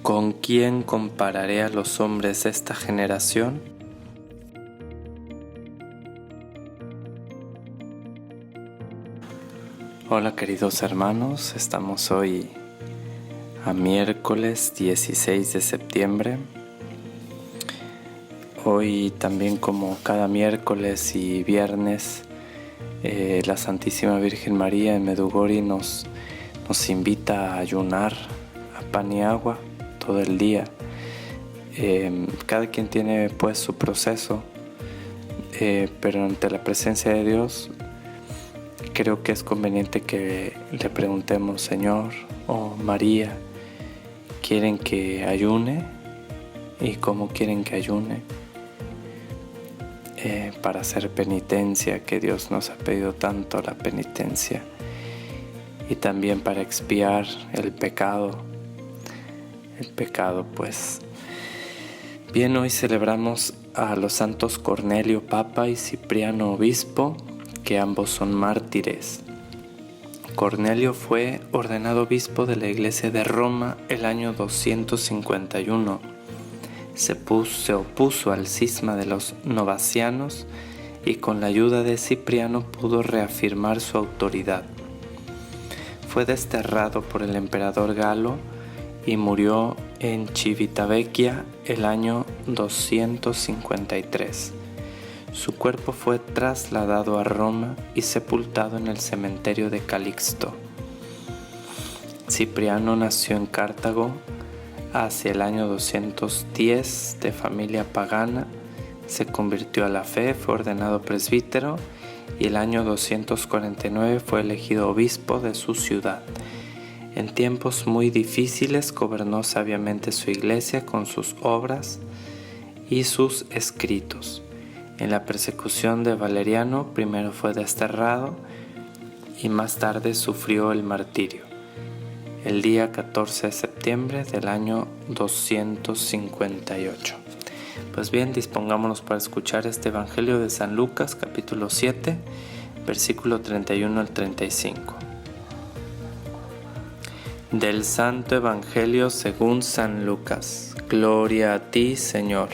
¿Con quién compararé a los hombres de esta generación? Hola queridos hermanos, estamos hoy a miércoles 16 de septiembre. Hoy también, como cada miércoles y viernes, la Santísima Virgen María en Medjugorje nos invita a ayunar a pan y agua todo el día. Cada quien tiene pues su proceso, pero ante la presencia de Dios creo que es conveniente que le preguntemos: Señor o María, ¿quieren que ayune? ¿Y cómo quieren que ayune? Para hacer penitencia, que Dios nos ha pedido tanto la penitencia, y también para expiar el pecado, pues. Bien, hoy celebramos a los santos Cornelio Papa y Cipriano Obispo, que ambos son mártires. Cornelio fue ordenado obispo de la Iglesia de Roma el año 251. Se opuso al cisma de los novacianos y con la ayuda de Cipriano pudo reafirmar su autoridad. Fue desterrado por el emperador Galo y murió en Civitavecchia el año 253. Su cuerpo fue trasladado a Roma y sepultado en el cementerio de Calixto. Cipriano nació en Cartago hacia el año 210, de familia pagana. Se convirtió a la fe, fue ordenado presbítero y el año 249 fue elegido obispo de su ciudad. En tiempos muy difíciles gobernó sabiamente su iglesia con sus obras y sus escritos. En la persecución de Valeriano primero fue desterrado y más tarde sufrió el martirio, el día 14 de septiembre del año 258. Pues bien, dispongámonos para escuchar este Evangelio de San Lucas, capítulo 7, versículo 31 al 35. Del Santo Evangelio según San Lucas. Gloria a ti, Señor.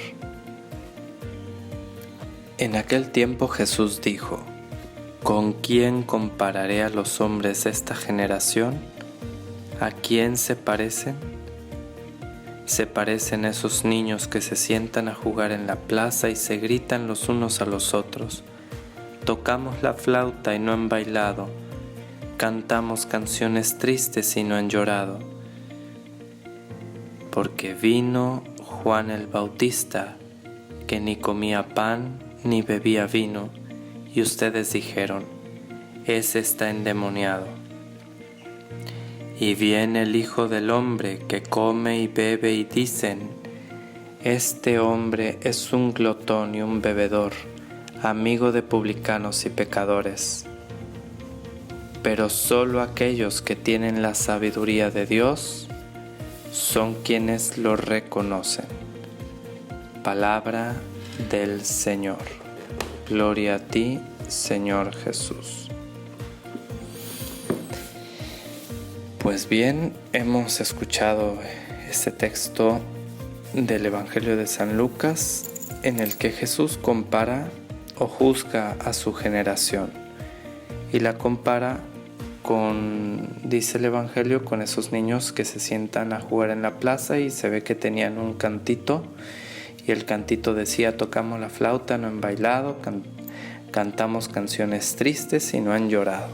En aquel tiempo Jesús dijo: ¿Con quién compararé a los hombres de esta generación? ¿A quién se parecen? Se parecen a esos niños que se sientan a jugar en la plaza y se gritan los unos a los otros: tocamos la flauta y no han bailado, cantamos canciones tristes y no han llorado. Porque vino Juan el Bautista, que ni comía pan ni bebía vino, y ustedes dijeron: ese está endemoniado. Y viene el Hijo del Hombre, que come y bebe, y dicen: este hombre es un glotón y un bebedor, amigo de publicanos y pecadores. Pero solo aquellos que tienen la sabiduría de Dios son quienes lo reconocen. Palabra del Señor. Gloria a ti, Señor Jesús. Pues bien, hemos escuchado este texto del Evangelio de San Lucas, en el que Jesús compara o juzga a su generación, y la compara con, dice el Evangelio, con esos niños que se sientan a jugar en la plaza y se ve que tenían un cantito, y el cantito decía: tocamos la flauta, no han bailado, cantamos canciones tristes y no han llorado.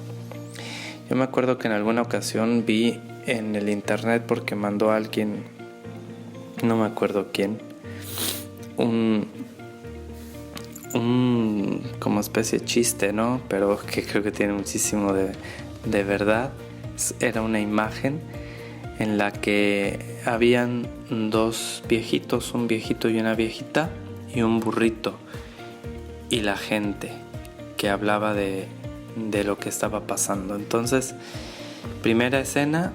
Yo me acuerdo que en alguna ocasión vi en el internet, porque mandó a alguien, no me acuerdo quién, un como especie de chiste, ¿no? Pero que creo que tiene muchísimo de verdad. Era una imagen en la que habían dos viejitos, un viejito y una viejita, y un burrito, y la gente que hablaba de lo que estaba pasando. Entonces, primera escena,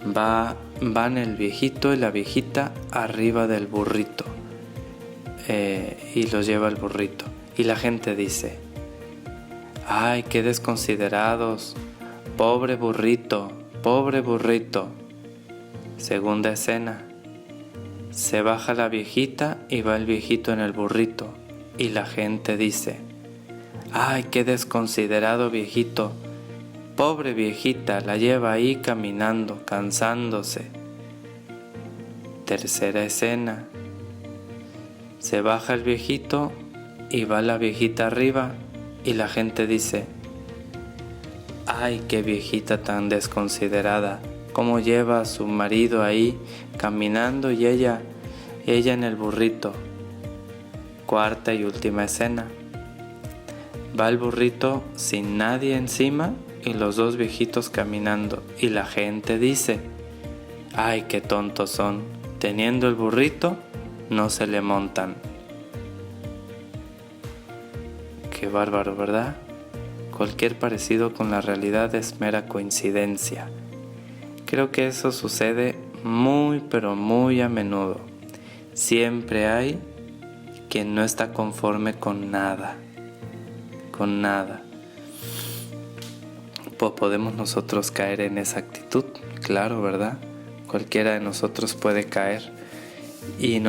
van el viejito y la viejita arriba del burrito, y los lleva el burrito, y la gente dice: ¡ay, qué desconsiderados! ¡Pobre burrito! ¡Pobre burrito! Segunda escena, Se baja la viejita y va el viejito en el burrito, y la gente dice: ¡ay, qué desconsiderado viejito! Pobre viejita, la lleva ahí caminando, cansándose. Tercera escena. Se baja el viejito y va la viejita arriba, y la gente dice: ¡ay, qué viejita tan desconsiderada! ¿Cómo lleva a su marido ahí caminando y ella en el burrito? Cuarta y última escena. Va el burrito sin nadie encima y los dos viejitos caminando, y la gente dice: ¡ay, qué tontos son! Teniendo el burrito, no se le montan. Qué bárbaro, ¿verdad? Cualquier parecido con la realidad es mera coincidencia. Creo que eso sucede muy, pero muy a menudo. Siempre hay quien no está conforme con nada. Con nada. ¿Podemos nosotros caer en esa actitud? Claro, ¿verdad? Cualquiera de nosotros puede caer y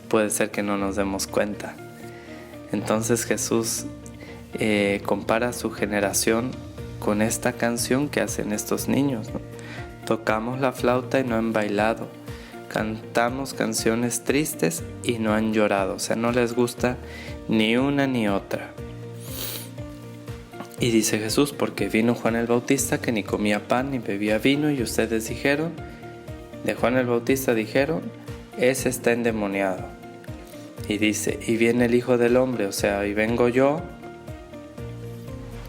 puede ser que no nos demos cuenta. Entonces Jesús compara a su generación con esta canción que hacen estos niños, ¿no? Tocamos la flauta y no han bailado. Cantamos canciones tristes y no han llorado. O sea, no les gusta ni una ni otra. Y dice Jesús: porque vino Juan el Bautista, que ni comía pan ni bebía vino, y ustedes dijeron, de Juan el Bautista dijeron: ese está endemoniado. Y dice: y viene el Hijo del Hombre, o sea, y vengo yo,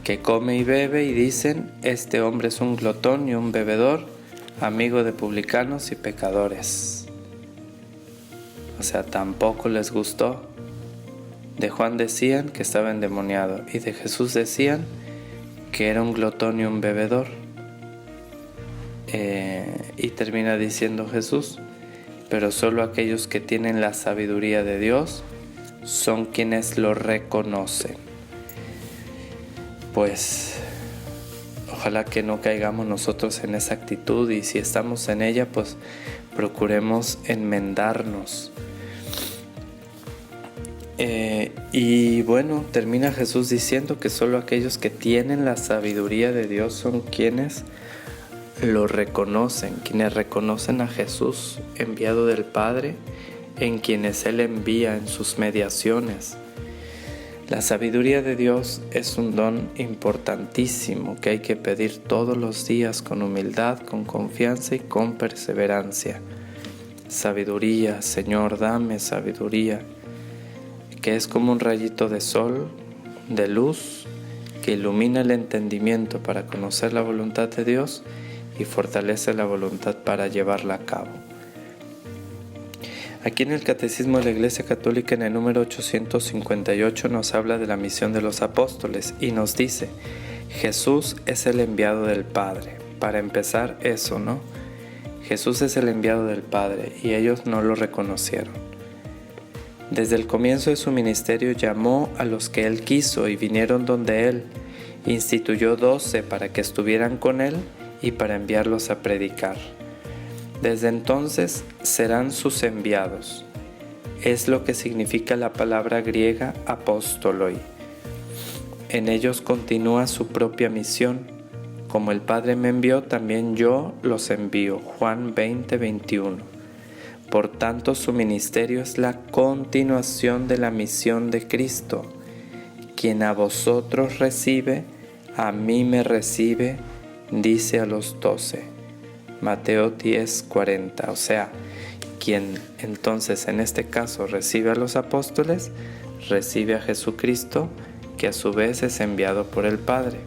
que come y bebe, y dicen: este hombre es un glotón y un bebedor, amigo de publicanos y pecadores. O sea, tampoco les gustó. De Juan decían que estaba endemoniado, y de Jesús decían que era un glotón y un bebedor. Y termina diciendo Jesús: pero solo aquellos que tienen la sabiduría de Dios son quienes lo reconocen. Pues ojalá que no caigamos nosotros en esa actitud, y si estamos en ella, pues procuremos enmendarnos. Y bueno, termina Jesús diciendo que solo aquellos que tienen la sabiduría de Dios son quienes lo reconocen, quienes reconocen a Jesús, enviado del Padre, en quienes Él envía en sus mediaciones. La sabiduría de Dios es un don importantísimo que hay que pedir todos los días con humildad, con confianza y con perseverancia. Sabiduría, Señor, dame sabiduría, que es como un rayito de sol, de luz, que ilumina el entendimiento para conocer la voluntad de Dios y fortalece la voluntad para llevarla a cabo. Aquí en el Catecismo de la Iglesia Católica, en el número 858, nos habla de la misión de los apóstoles y nos dice: Jesús es el enviado del Padre. Para empezar, eso, ¿no? Jesús es el enviado del Padre y ellos no lo reconocieron. Desde el comienzo de su ministerio llamó a los que Él quiso y vinieron donde Él. Instituyó 12 para que estuvieran con Él y para enviarlos a predicar. Desde entonces serán sus enviados. Es lo que significa la palabra griega apóstoloi. En ellos continúa su propia misión. Como el Padre me envió, también yo los envío. Juan 20:21. Por tanto, su ministerio es la continuación de la misión de Cristo. Quien a vosotros recibe, a mí me recibe, dice a los 12. Mateo 10:40. O sea, quien entonces en este caso recibe a los apóstoles, recibe a Jesucristo, que a su vez es enviado por el Padre.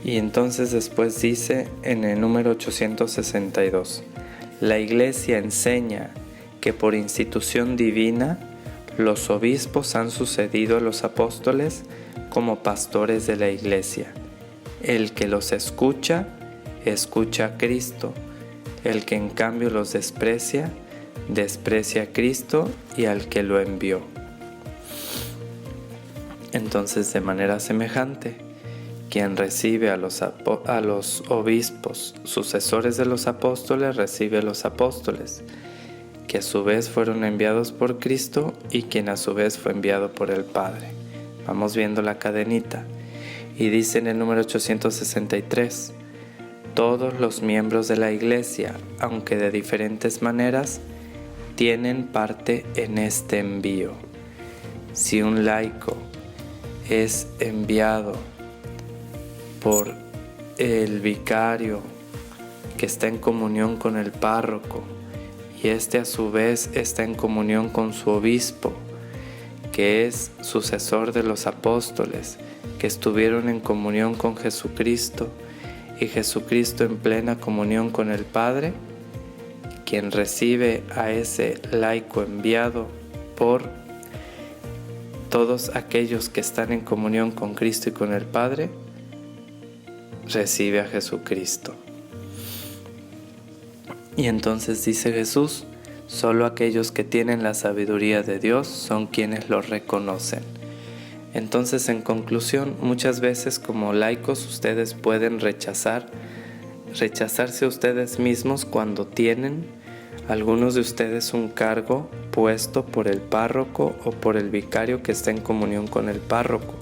Y entonces después dice en el número 862, la Iglesia enseña que por institución divina los obispos han sucedido a los apóstoles como pastores de la Iglesia. El que los escucha, escucha a Cristo. El que en cambio los desprecia, desprecia a Cristo y al que lo envió. Entonces, de manera semejante, quien recibe a los obispos, sucesores de los apóstoles, recibe a los apóstoles, que a su vez fueron enviados por Cristo y quien a su vez fue enviado por el Padre. Vamos viendo la cadenita. Y dice en el número 863, todos los miembros de la Iglesia, aunque de diferentes maneras, tienen parte en este envío. Si un laico es enviado por el vicario que está en comunión con el párroco y este a su vez está en comunión con su obispo, que es sucesor de los apóstoles que estuvieron en comunión con Jesucristo y Jesucristo en plena comunión con el Padre, quien recibe a ese laico enviado por todos aquellos que están en comunión con Cristo y con el Padre, recibe a Jesucristo. Y entonces dice Jesús, solo aquellos que tienen la sabiduría de Dios son quienes lo reconocen. Entonces, en conclusión, muchas veces como laicos ustedes pueden rechazarse a ustedes mismos cuando tienen algunos de ustedes un cargo puesto por el párroco o por el vicario que está en comunión con el párroco.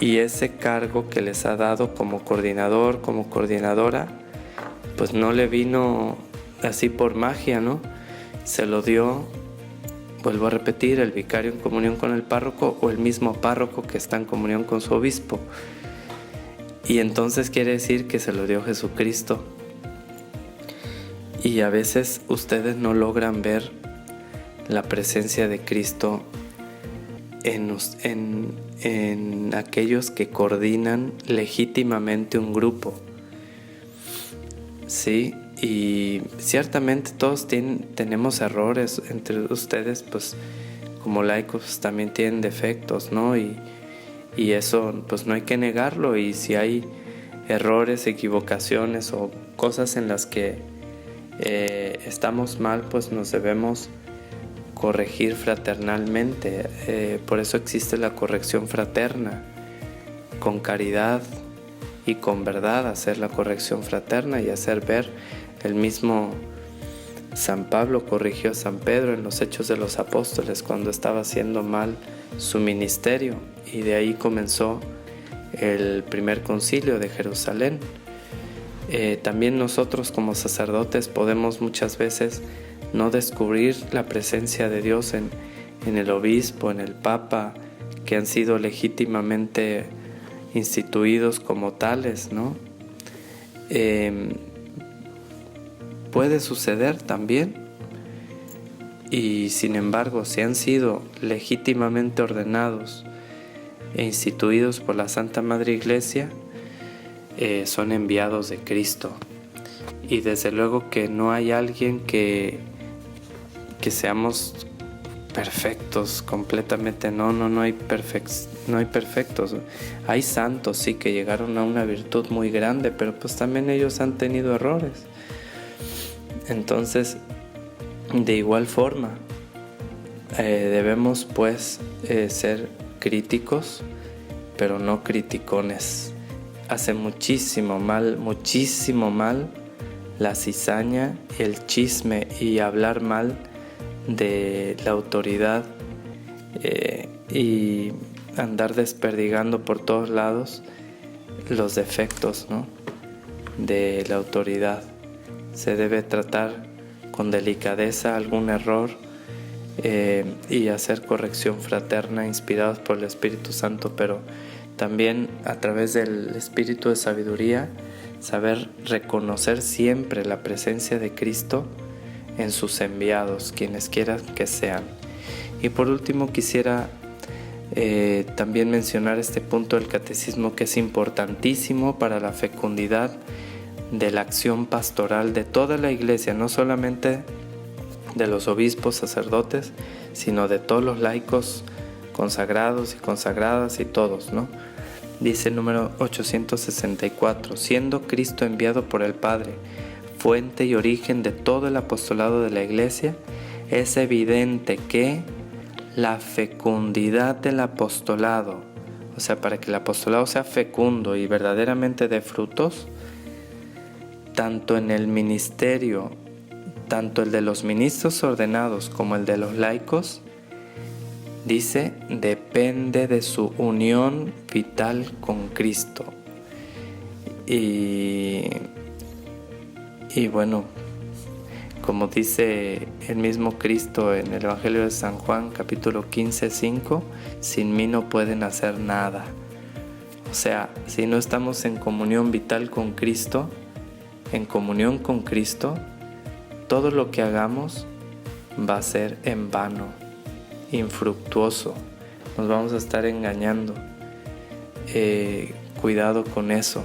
Y ese cargo que les ha dado como coordinador, como coordinadora, pues no le vino así por magia, ¿no? Se lo dio, vuelvo a repetir, el vicario en comunión con el párroco o el mismo párroco que está en comunión con su obispo. Y entonces quiere decir que se lo dio Jesucristo. Y a veces ustedes no logran ver la presencia de Cristo en aquellos que coordinan legítimamente un grupo. Sí, y ciertamente todos tenemos errores. Entre ustedes, pues como laicos también tienen defectos, ¿no? Y eso pues no hay que negarlo. Y si hay errores, equivocaciones o cosas en las que estamos mal, pues nos debemos corregir fraternalmente. Por eso existe la corrección fraterna, con caridad y con verdad hacer la corrección fraterna y hacer ver. El mismo San Pablo corrigió a San Pedro en los Hechos de los Apóstoles cuando estaba haciendo mal su ministerio, y de ahí comenzó el primer concilio de Jerusalén. También nosotros como sacerdotes podemos muchas veces no descubrir la presencia de Dios en el obispo, en el papa, que han sido legítimamente instituidos como tales, ¿no? Puede suceder también, y sin embargo, si han sido legítimamente ordenados e instituidos por la Santa Madre Iglesia, son enviados de Cristo. Y desde luego que no hay alguien que seamos perfectos completamente. No hay perfectos. Hay santos, sí, que llegaron a una virtud muy grande, pero pues también ellos han tenido errores. Entonces, de igual forma, debemos pues ser críticos, pero no criticones. Hace muchísimo mal la cizaña, el chisme y hablar mal de la autoridad, y andar desperdigando por todos lados los defectos, ¿no?, de la autoridad. Se debe tratar con delicadeza algún error, y hacer corrección fraterna inspirados por el Espíritu Santo, pero también a través del Espíritu de sabiduría saber reconocer siempre la presencia de Cristo en sus enviados, quienes quieran que sean. Y por último quisiera también mencionar este punto del catecismo, que es importantísimo para la fecundidad de la acción pastoral de toda la Iglesia, no solamente de los obispos, sacerdotes, sino de todos los laicos consagrados y consagradas y todos, ¿no? Dice el número 864, siendo Cristo enviado por el Padre, fuente y origen de todo el apostolado de la Iglesia, es evidente que la fecundidad del apostolado, o O sea, para que el apostolado sea fecundo y verdaderamente dé frutos, tanto en el ministerio, tanto el de los ministros ordenados como el de los laicos, dice, depende de su unión vital con Cristo. Y bueno, como dice el mismo Cristo en el Evangelio de San Juan, capítulo 15, 5, sin mí no pueden hacer nada. O sea, si no estamos en comunión vital con Cristo, en comunión con Cristo, todo lo que hagamos va a ser en vano, infructuoso, nos vamos a estar engañando. Cuidado con eso.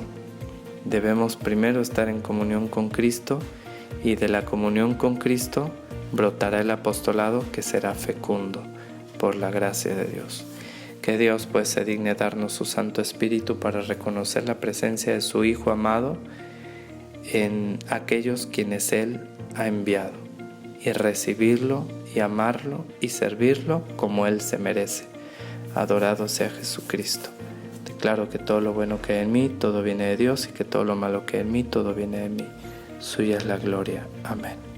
Debemos primero estar en comunión con Cristo, y de la comunión con Cristo brotará el apostolado que será fecundo por la gracia de Dios. Que Dios pues se digne darnos su Santo Espíritu para reconocer la presencia de su Hijo amado en aquellos quienes Él ha enviado, y recibirlo y amarlo y servirlo como Él se merece. Adorado sea Jesucristo. Declaro que todo lo bueno que hay en mí, todo viene de Dios, y que todo lo malo que hay en mí, todo viene de mí. Suya es la gloria. Amén.